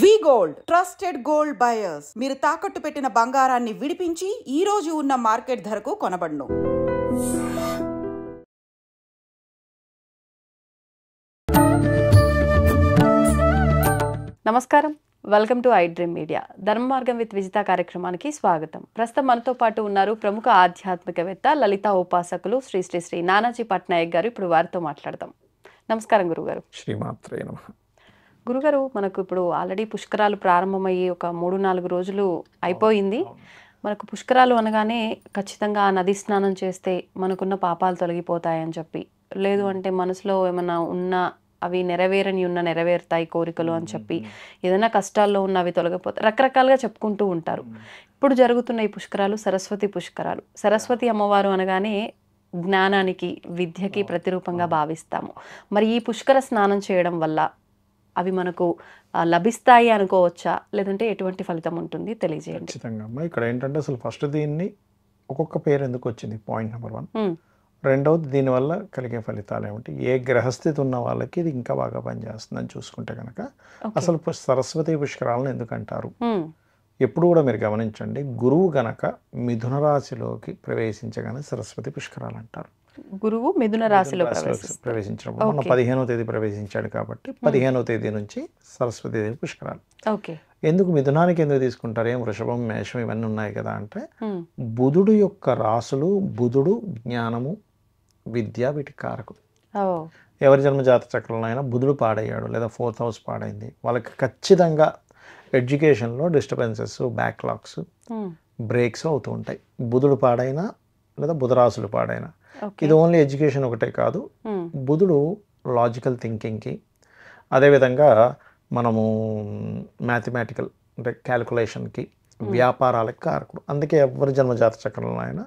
వి gold trusted gold buyers. మీరు తాకట్టు పెట్టిన బంగారాన్ని విడిపించి ఈ రోజు ఉన్న మార్కెట్ ధరకు కొనబడును. నమస్కారం, welcome to I dream media. ధర్మ మార్గం విత్ విజిత కార్యక్రమానికి స్వాగతం. ప్రస్తుతం మనతో పాటు ఉన్నారు ప్రముఖ ఆధ్యాత్మికవేత్త, లలిత ఉపాసకులు శ్రీ శ్రీ శ్రీ నానాజీ పట్నాయక్ గారు. ఇప్పుడు వారితో మాట్లాడదాం. నమస్కారం గురుగారు. శ్రీమాత్రే నమః. గురుగారు, మనకు ఇప్పుడు ఆల్రెడీ పుష్కరాలు ప్రారంభమయ్యి ఒక 3-4 రోజులు అయిపోయింది. మనకు పుష్కరాలు అనగానే ఖచ్చితంగా నది స్నానం చేస్తే మనకున్న పాపాలు తొలగిపోతాయని చెప్పి, లేదు అంటే మనసులో ఏమైనా ఉన్న అవి నెరవేరుతాయి కోరికలు అని చెప్పి, ఏదైనా కష్టాల్లో ఉన్న అవి తొలగిపోతాయి, రకరకాలుగా చెప్పుకుంటూ ఉంటారు. ఇప్పుడు జరుగుతున్న ఈ పుష్కరాలు సరస్వతి పుష్కరాలు. సరస్వతి అమ్మవారు అనగానే జ్ఞానానికి, విద్యకి ప్రతిరూపంగా భావిస్తాము. మరి ఈ పుష్కర స్నానం చేయడం వల్ల అవి మనకు లభిస్తాయి అనుకోవచ్చా, లేదంటే ఎటువంటి ఫలితం ఉంటుంది తెలియజేయండి. ఖచ్చితంగా అమ్మా. ఇక్కడ ఏంటంటే అసలు ఫస్ట్ దీన్ని ఒక్కొక్క పేరు ఎందుకు వచ్చింది, పాయింట్ నెంబర్ 1. రెండవది, దీనివల్ల కలిగే ఫలితాలు ఏమిటి, ఏ గ్రహస్థితి ఉన్న వాళ్ళకి ఇది ఇంకా బాగా పనిచేస్తుందని చూసుకుంటే కనుక అసలు సరస్వతి పుష్కరాలను ఎందుకంటారు. ఎప్పుడు కూడా మీరు గమనించండి, గురువు గనక మిథున రాశిలోకి ప్రవేశించగానే సరస్వతి పుష్కరాలు అంటారు. గురువు మిథున రాశిలో ప్రవేశించినప్పుడు మొన్న 15వ తేదీ ప్రవేశించాడు కాబట్టి 15వ తేదీ నుంచి సరస్వతి దేవి పుష్కరాలు. ఎందుకు మిథునానికి ఎందుకు తీసుకుంటారు, ఏం వృషభం, మేషం ఇవన్నీ ఉన్నాయి కదా అంటే, బుధుడు యొక్క రాసులు, బుధుడు జ్ఞానము, విద్య, వీటికి కారకుడు. ఎవరి జన్మజాత చక్రంలో అయినా బుధుడు పాడయ్యాడు లేదా 4th హౌస్ పాడైంది, వాళ్ళకి ఖచ్చితంగా ఎడ్యుకేషన్లో డిస్టర్బెన్సెస్, బ్యాక్లాగ్స్, బ్రేక్స్ అవుతూ ఉంటాయి. బుధుడు పాడైనా లేదా బుధరాశులు పాడైనా. ఇది ఓన్లీ ఎడ్యుకేషన్ ఒకటే కాదు, బుధుడు లాజికల్ థింకింగ్కి, అదేవిధంగా మనము మ్యాథమెటికల్ అంటే క్యాలిక్యులేషన్కి, వ్యాపారాలకు కారకుడు. అందుకే ఎవరి జన్మజాత చక్రంలో అయినా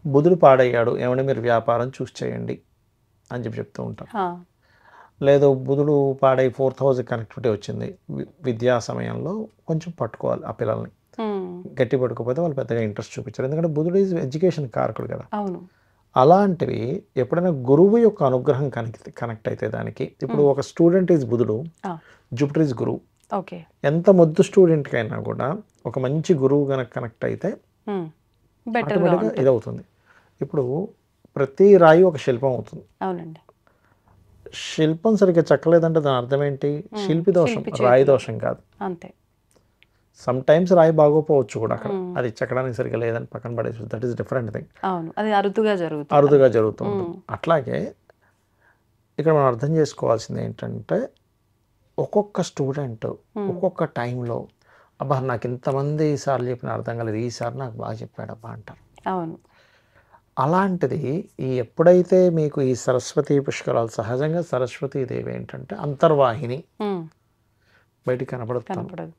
బుధుడు పాడయ్యాడు, ఏమంటే మీరు వ్యాపారం చూస్ చేయండి అని చెప్తూ ఉంటాం. లేదు బుధుడు పాడై 4th హౌస్ కనెక్టివిటీ వచ్చింది, విద్యా సమయంలో కొంచెం పట్టుకోవాలి ఆ పిల్లల్ని. గట్టి పట్టుకోకపోతే వాళ్ళు పెద్దగా ఇంట్రెస్ట్ చూపించారు, ఎందుకంటే బుధుడు ఈజ్ ఎడ్యుకేషన్ కారకుడు కదా. అలాంటివి ఎప్పుడైనా గురువు యొక్క అనుగ్రహం కనెక్ట్ అయితే దానికి, ఇప్పుడు ఒక స్టూడెంట్ ఈజ్ బుధుడు, జూపిటర్ ఈజ్ గురువు. ఎంత మొద్దు స్టూడెంట్కి అయినా కూడా ఒక మంచి గురువు కనుక కనెక్ట్ అయితే ఆటోమేటిక్గా ఇదవుతుంది. ఇప్పుడు ప్రతి రాయి ఒక శిల్పం అవుతుంది. అవునండి. శిల్పం సరిగ్గా చెక్కలేదంటే దాని అర్థం ఏంటి, శిల్పి దోషం, రాయి దోషం కాదు. అంతే. సమ్ టైమ్స్ రాయి బాగోపోవచ్చు కూడా అక్కడ, అది చెక్కడానికి సరిగ్గా లేదని పక్కన పడేసి, దట్ ఈస్ డిఫరెంట్ థింగ్. అది అరుదుగా జరుగుతుంది. అట్లాగే ఇక్కడ మనం అర్థం చేసుకోవాల్సింది ఏంటంటే, ఒక్కొక్క స్టూడెంట్ ఒక్కొక్క టైంలో, అబ్బా నాకు ఇంతమంది ఈసారి చెప్పిన అర్థం కాలేదు, ఈసారి నాకు బాగా చెప్పాడబ్బా అంటారు. అవును. అలాంటిది ఎప్పుడైతే మీకు ఈ సరస్వతి పుష్కరాలు, సహజంగా సరస్వతీదేవి ఏంటంటే అంతర్వాహిని, బయటికి కనపడదు.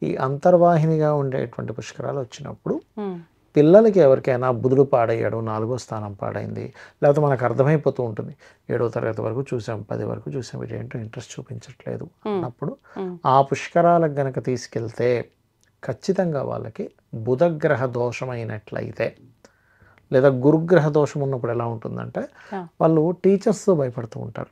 ఈ అంతర్వాహినిగా ఉండేటువంటి పుష్కరాలు వచ్చినప్పుడు పిల్లలకి ఎవరికైనా బుధుడు పాడయ్యాడు, 4వ స్థానం పాడైంది, లేకపోతే మనకు అర్థమైపోతూ ఉంటుంది, 7వ తరగతి వరకు చూసాం, 10 వరకు చూసాం, వీటి ఏంటో ఇంట్రెస్ట్ చూపించట్లేదు అన్నప్పుడు ఆ పుష్కరాలకు గనక తీసుకెళ్తే ఖచ్చితంగా వాళ్ళకి బుధగ్రహ దోషమైనట్లయితే, లేదా గురుగ్రహ దోషం ఉన్నప్పుడు ఎలా ఉంటుందంటే, వాళ్ళు టీచర్స్తో భయపడుతూ ఉంటారు.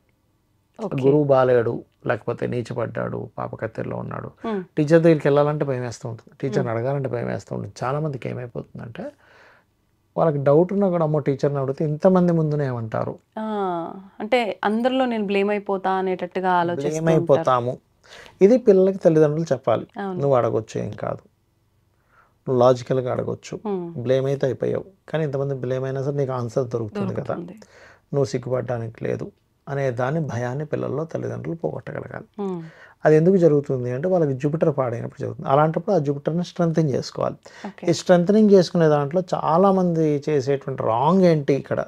గురువు బాలేడు, లేకపోతే నీచపడ్డాడు, పాపకత్తెరలో ఉన్నాడు, టీచర్ దగ్గరికి వెళ్ళాలంటే భయం వేస్తూ ఉంటుంది, టీచర్ని అడగాలంటే భయం వేస్తూ ఉంటుంది. చాలామందికి ఏమైపోతుందంటే, వాళ్ళకి డౌట్ ఉన్నా కూడా అమ్మో టీచర్ని అడిగితే ఇంతమంది ముందునే ఏమంటారు అంటే అందరిలో నేను బ్లేమ్ అయిపోతా అనేటట్టుగా అయిపోతాము. ఇది పిల్లలకి తల్లిదండ్రులు చెప్పాలి. నువ్వు అడగొచ్చు, ఏం కాదు, నువ్వు లాజికల్గా అడగొచ్చు, బ్లేమ్ అయితే అయిపోయావు, కానీ ఇంతమంది బ్లేమ్ అయినా సరే నీకు ఆన్సర్ దొరుకుతుంది కదా, నువ్వు సిగ్గుపడడానికి లేదు అనే దాని భయాన్ని పిల్లల్లో తల్లిదండ్రులు పోగొట్టగలగాలి. అది ఎందుకు జరుగుతుంది అంటే, వాళ్ళకి జూపిటర్ పాడైనప్పుడు జరుగుతుంది. అలాంటప్పుడు ఆ జూపిటర్ని స్ట్రెంథనింగ్ చేసుకోవాలి. ఈ స్ట్రెంథనింగ్ చేసుకునే దాంట్లో చాలామంది చేసేటువంటి రాంగ్ ఏంటి ఇక్కడ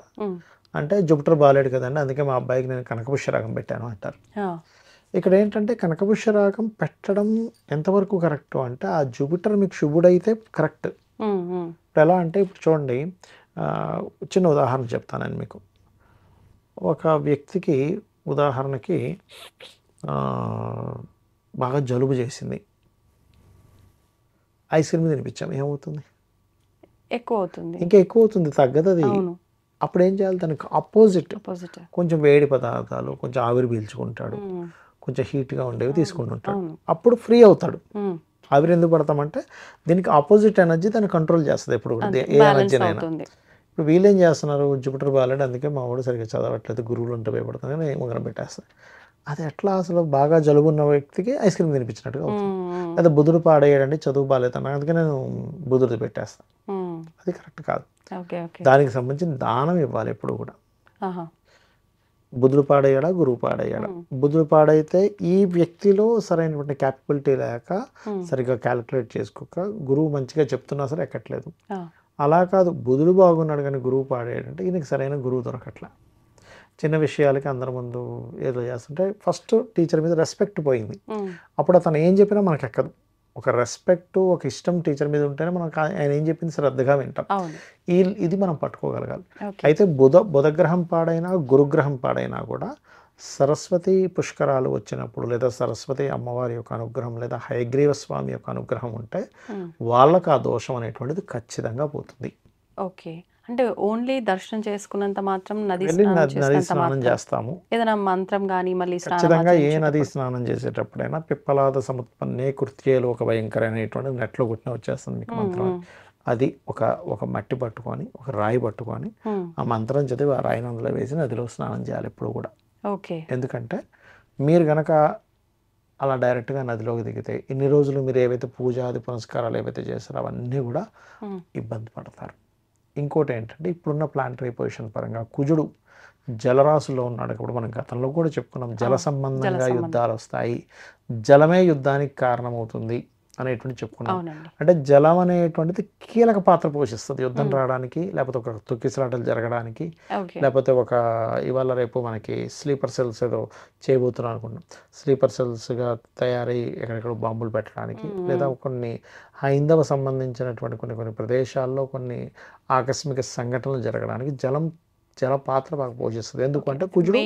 అంటే, జూపిటర్ బాలేడు కదండి, అందుకే మా అబ్బాయికి నేను కనకపుష్యరాగం పెట్టాను అంటారు. ఇక్కడ ఏంటంటే, కనకపుష్యరాగం పెట్టడం ఎంతవరకు కరెక్ట్ అంటే, ఆ జూపిటర్ మీకు శుభుడైతే కరెక్ట్. ఇప్పుడు ఎలా అంటే, ఇప్పుడు చూడండి, చిన్న ఉదాహరణ చెప్తాను నేను మీకు. ఒక వ్యక్తికి ఉదాహరణకి బాగా జలుబు చేసింది, ఐస్ క్రీమ్ తినిపించాం, ఏమవుతుంది, ఇంకా ఎక్కువ అవుతుంది, తగ్గదు అది. అప్పుడు ఏం చేయాలి, దానికి ఆపోజిట్ కొంచెం వేడి పదార్థాలు, కొంచెం ఆవిరి పీల్చుకుంటాడు, కొంచెం హీట్గా ఉండేవి తీసుకుంటుంటాడు. అప్పుడు ఫ్రీ అవుతాడు. ఆవిరి ఎందుకు పడతామంటే దీనికి ఆపోజిట్ ఎనర్జీ దాన్ని కంట్రోల్ చేస్తుంది ఎప్పుడు కూడా, ఏ ఎనర్జీనైనా. ఇప్పుడు వీళ్ళు ఏం చేస్తున్నారు, జూపిటర్ బాగాలేడు అందుకే మా వాడు సరిగ్గా చదవట్లేదు, గురువులు ఉంటే భయపడుతుంది కానీ ఉంగరం పెట్టేస్తారు. అది ఎట్లా అసలు బాగా జలుబు ఉన్న వ్యక్తికి ఐస్ క్రీమ్ తినిపించినట్టుగా అవుతుంది. లేదా బుధుడు పాడేయడండి, చదువు బాగాలేదు అన్నా అందుకే నేను బుధుడు పెట్టేస్తాను. అది కరెక్ట్ కాదు. దానికి సంబంధించిన దానం ఇవ్వాలి ఎప్పుడు కూడా. బుధుడు పాడయ్యాడా, గురువు పాడయ్యాడా? బుధుడు పాడైతే ఈ వ్యక్తిలో సరైనటువంటి క్యాపబిలిటీ లేక సరిగ్గా క్యాలిక్యులేట్ చేసుకోక గురువు మంచిగా చెప్తున్నా సరే ఎక్కట్లేదు. అలా కాదు, బుధుడు బాగున్నాడు కానీ గురువు పాడేయాడంటే ఈయనకి సరైన గురువు దొరకట్లా. చిన్న విషయాలకి అందరి ముందు ఏదో చేస్తుంటే ఫస్ట్ టీచర్ మీద రెస్పెక్ట్ పోయింది. అప్పుడు అతను ఏం చెప్పినా మనకు ఎక్కదు. ఒక రెస్పెక్ట్, ఒక ఇష్టం టీచర్ మీద ఉంటేనే మనం ఆయన ఏం చెప్పింది శ్రద్ధగా వింటాం. ఇది మనం పట్టుకోగలగాలి. అయితే బుధగ్రహం పాడైనా గురుగ్రహం పాడైనా కూడా సరస్వతి పుష్కరాలు వచ్చినప్పుడు లేదా సరస్వతి అమ్మవారి యొక్క అనుగ్రహం లేదా హయగ్రీవ స్వామి యొక్క అనుగ్రహం ఉంటే వాళ్ళకు ఆ దోషం అనేటువంటిది ఖచ్చితంగా పోతుంది. ఓకే, అంటే ఓన్లీ దర్శనం చేసుకున్నంత మాత్రం నది స్నానం చేస్తాము. ఏదైనా మంత్రం కానీ మళ్ళీ ఖచ్చితంగా ఏ నది స్నానం చేసేటప్పుడైనా పిప్పలాద సముత్పన్నే కృత్యేలు ఒక భయంకర అనేటువంటి నెట్లో కొట్టిన వచ్చేస్తుంది మీకు మంత్రం. అది ఒక మట్టి పట్టుకొని ఒక రాయి పట్టుకొని ఆ మంత్రం చదివి ఆ రాయిని అందులో వేసి నదిలో స్నానం చేయాలి ఎప్పుడు కూడా. ఓకే, ఎందుకంటే మీరు గనక అలా డైరెక్ట్గా నదిలోకి దిగితే ఇన్ని రోజులు మీరు ఏవైతే పూజాది పునస్కారాలు ఏవైతే చేస్తారో అవన్నీ కూడా ఇబ్బంది పడతారు. ఇంకోటి ఏంటంటే ఇప్పుడున్న ప్లానటరీ పొజిషన్ పరంగా కుజుడు జలరాశుల్లో ఉన్నాడు. ఇప్పుడు మనం గతంలో కూడా చెప్పుకున్నాం, జల సంబంధంగా యుద్ధాలు వస్తాయి, జలమే యుద్ధానికి కారణమవుతుంది అనేటువంటి చెప్పుకున్నాం. అంటే జలం అనేటువంటిది కీలక పాత్ర పోషిస్తుంది యుద్ధం రావడానికి, లేకపోతే ఒక తొక్కిసలాటలు జరగడానికి, లేకపోతే ఒక ఇవాళ రేపు మనకి స్లీపర్ సెల్స్ ఏదో చేయబోతున్నాం అనుకుంటున్నాం, స్లీపర్ సెల్స్గా తయారై ఎక్కడెక్కడ బాంబులు పెట్టడానికి, లేదా కొన్ని హైందవ సంబంధించినటువంటి కొన్ని ప్రదేశాల్లో కొన్ని ఆకస్మిక సంఘటనలు జరగడానికి జల పాత్ర బాగా పోషిస్తుంది. ఎందుకంటే కుజుడు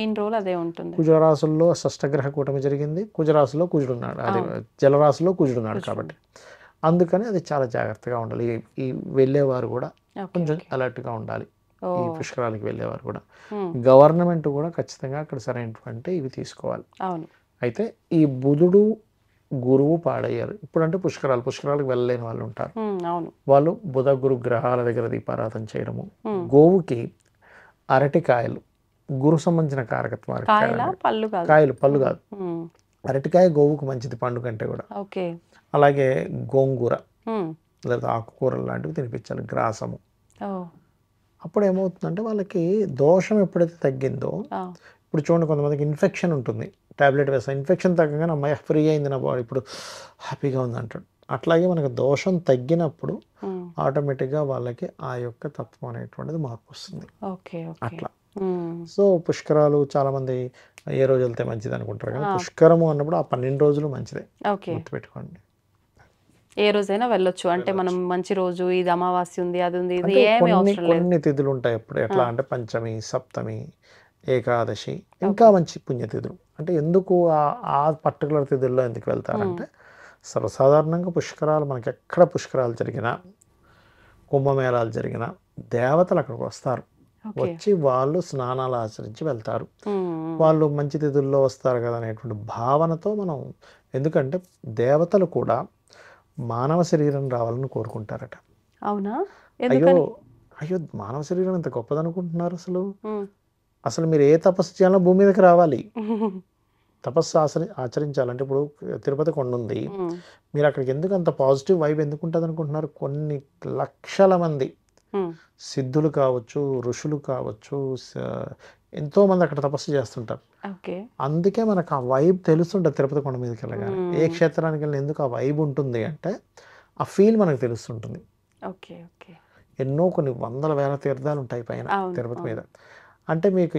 కుజరాశుల్లో షష్టగ్రహ కూటమి జరిగింది, కుజరాశుల్లో కుజుడు ఉన్నాడు, అది జలరాశుల్లో కుజుడు ఉన్నాడు కాబట్టి అందుకని అది చాలా జాగ్రత్తగా ఉండాలి. ఈ వెళ్ళేవారు కూడా కొంచెం అలర్ట్గా ఉండాలి. ఈ పుష్కరాలకి వెళ్ళేవారు కూడా గవర్నమెంట్ కూడా ఖచ్చితంగా అక్కడ సరైనటువంటి ఇవి తీసుకోవాలి. అయితే ఈ బుధుడు గురువు పాడయ్యారు ఇప్పుడంటే పుష్కరాలకు వెళ్ళలేని వాళ్ళు ఉంటారు. వాళ్ళు బుధ గురు గ్రహాల దగ్గర దీపారాధన చేయడము, గోవుకి అరటికాయలు గురు సంబంధించిన కారకత్వాలు, కాయలు పళ్ళు కాదు, అరటికాయ గోవుకు మంచిది పండు కంటే కూడా. అలాగే గోంగూర లేదా ఆకుకూరలు లాంటివి తినిపించాలి, గ్రాసము. అప్పుడు ఏమవుతుందంటే వాళ్ళకి దోషం ఎప్పుడైతే తగ్గిందో, ఇప్పుడు చూడండి కొంతమందికి ఇన్ఫెక్షన్ ఉంటుంది, టాబ్లెట్ వేస్తాం, ఇన్ఫెక్షన్ తగ్గగానే అమ్మాయి ఫ్రీ అయింది నా బాడీ ఇప్పుడు హ్యాపీగా ఉంది అంటాడు. అట్లాగే మనకు దోషం తగ్గినప్పుడు ఆటోమేటిక్గా వాళ్ళకి ఆ యొక్క తత్వం అనేటువంటిది మార్పు వస్తుంది. అట్లా సో పుష్కరాలు చాలా మంది ఏ రోజు వెళ్తే మంచిది అనుకుంటారు కానీ పుష్కరము అన్నప్పుడు ఆ 12 రోజులు మంచిదే, గుర్తుపెట్టుకోండి. ఏ రోజైనా వెళ్ళొచ్చు, అంటే మనం మంచి రోజు ఇది అమావాస్య ఉంది అది ఉంది ఇది కొన్ని తిథులు ఉంటాయి అప్పుడు. ఎట్లా అంటే పంచమి, సప్తమి, ఏకాదశి ఇంకా మంచి పుణ్యతిథులు. అంటే ఎందుకు ఆ పర్టికులర్ తిథుల్లో ఎందుకు వెళ్తారంటే సర్వసాధారణంగా పుష్కరాలు మనకి ఎక్కడ పుష్కరాలు జరిగినా కుంభమేళాలు జరిగినా దేవతలు అక్కడికి వస్తారు, వచ్చి వాళ్ళు స్నానాలు ఆచరించి వెళ్తారు. వాళ్ళు మంచి తిథుల్లో వస్తారు కదా అనేటువంటి భావనతో మనం, ఎందుకంటే దేవతలు కూడా మానవ శరీరం రావాలని కోరుకుంటారట. అవునా? అయ్యో మానవ శరీరం ఎంత గొప్పదనుకుంటున్నారు అసలు మీరు ఏ తపస్సు చేయాలో భూమి మీదకి రావాలి, తపస్సు ఆచరించాలంటే ఇప్పుడు తిరుపతి కొండ ఉంది, మీరు అక్కడికి ఎందుకు అంత పాజిటివ్ వైబ్ ఎందుకు ఉంటుంది అనుకుంటున్నారు? కొన్ని లక్షల మంది సిద్ధులు కావచ్చు, ఋషులు కావచ్చు, ఎంతోమంది అక్కడ తపస్సు చేస్తుంటారు. అందుకే మనకు ఆ వైబ్ తెలుస్తుంటుంది. తిరుపతి కొండ మీదకి వెళ్ళగానే ఏ క్షేత్రానికి వెళ్ళిన ఎందుకు ఆ వైబ్ ఉంటుంది అంటే ఆ ఫీల్ మనకు తెలుస్తుంటుంది. ఎన్నో కొన్ని వందల వేల తీర్థాలు ఉంటాయి పైన తిరుపతి మీద. అంటే మీకు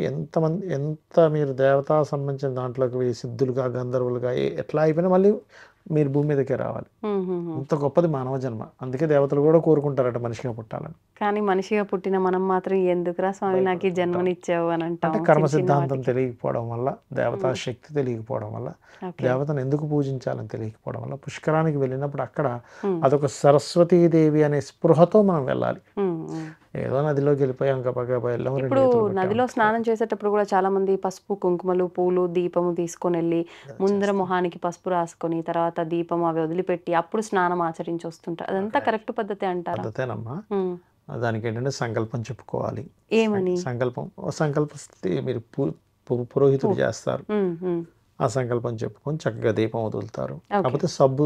ఎంత మీరు దేవతా సంబంధించిన దాంట్లోకి సిద్ధులుగా గంధర్వులుగా ఎట్లా అయిపోయినా మళ్ళీ మీరు భూమి మీదకే రావాలి. అంత గొప్పది మానవ జన్మ. అందుకే దేవతలు కూడా కోరుకుంటారట మనిషిగా పుట్టాలని. కానీ మనిషిగా పుట్టిన మనం మాత్రం ఎందుకురా స్వామి నాకు ఈ జన్మనిచ్చావు అని అంటాం. అంటే కర్మ సిద్ధాంతం తెలియకపోవడం వల్ల, దేవతా శక్తి తెలియకపోవడం వల్ల, దేవతను ఎందుకు పూజించాలని తెలియకపోవడం వల్ల పుష్కరానికి వెళ్ళినప్పుడు అక్కడ అదొక సరస్వతీదేవి అనే స్పృహతో మనం వెళ్ళాలి. ఏదో నదిలోకి వెళ్ళిపోయాం వెళ్ళాం. ఇప్పుడు నదిలో స్నానం చేసేటప్పుడు కూడా చాలా మంది పసుపు కుంకుమలు పూలు దీపము తీసుకొని వెళ్ళి ముందర మొహానికి పసుపు రాసుకొని తర్వాత దీపం అవి వదిలిపెట్టి అప్పుడు స్నానం ఆచరించి వస్తుంటారు. అదంతా కరెక్ట్ పద్ధతి అంటారా? పద్ధతేనమ్మా. దానికి ఏంటంటే సంకల్పం చెప్పుకోవాలి. ఏమని సంకల్ప మీరు పురోహితుడు చేస్తారు. ఆ సంకల్పం చెప్పుకొని చక్కగా దీపం వదులుతారు. కాకపోతే సబ్బు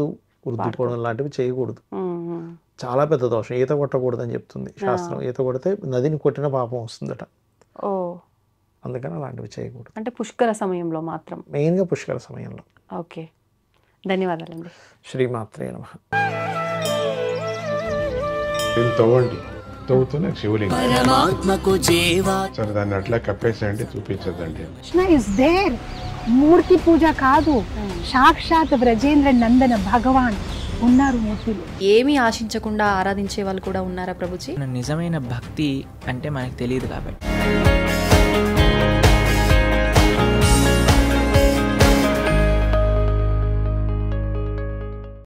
రుద్దుకోవడం లాంటివి చేయకూడదు. చాలా పెద్ద దోషం. ఈత కొట్టకూడదు అని చెప్తుంది శాస్త్రం. ఈత కొడితే నదిని కొట్టిన పాపం వస్తుందట. అందుకని అలాంటివి చేయకూడదు. అంటే పుష్కర సమయంలో మాత్రం, మెయిన్గా పుష్కర సమయంలో. ఓకే, ధన్యవాదాలండి. శ్రీమాత్రే నమః. తవ్వండి, తవ్వుతూనే శివలింగం సరే దాన్ని అట్లా కప్పేసేయండి, చూపించదండి. మూర్తి పూజ కాదు, సాక్షాత్ బ్రజేంద్ర నందన భగవాన్ ఉన్నారు మూర్తిలో. ఏమీ ఆశించకుండా ఆరాధించే వాళ్ళు కూడా ఉన్నారా ప్రభుజీ? నిజమైన భక్తి అంటే మనకు తెలియదు కాబట్టి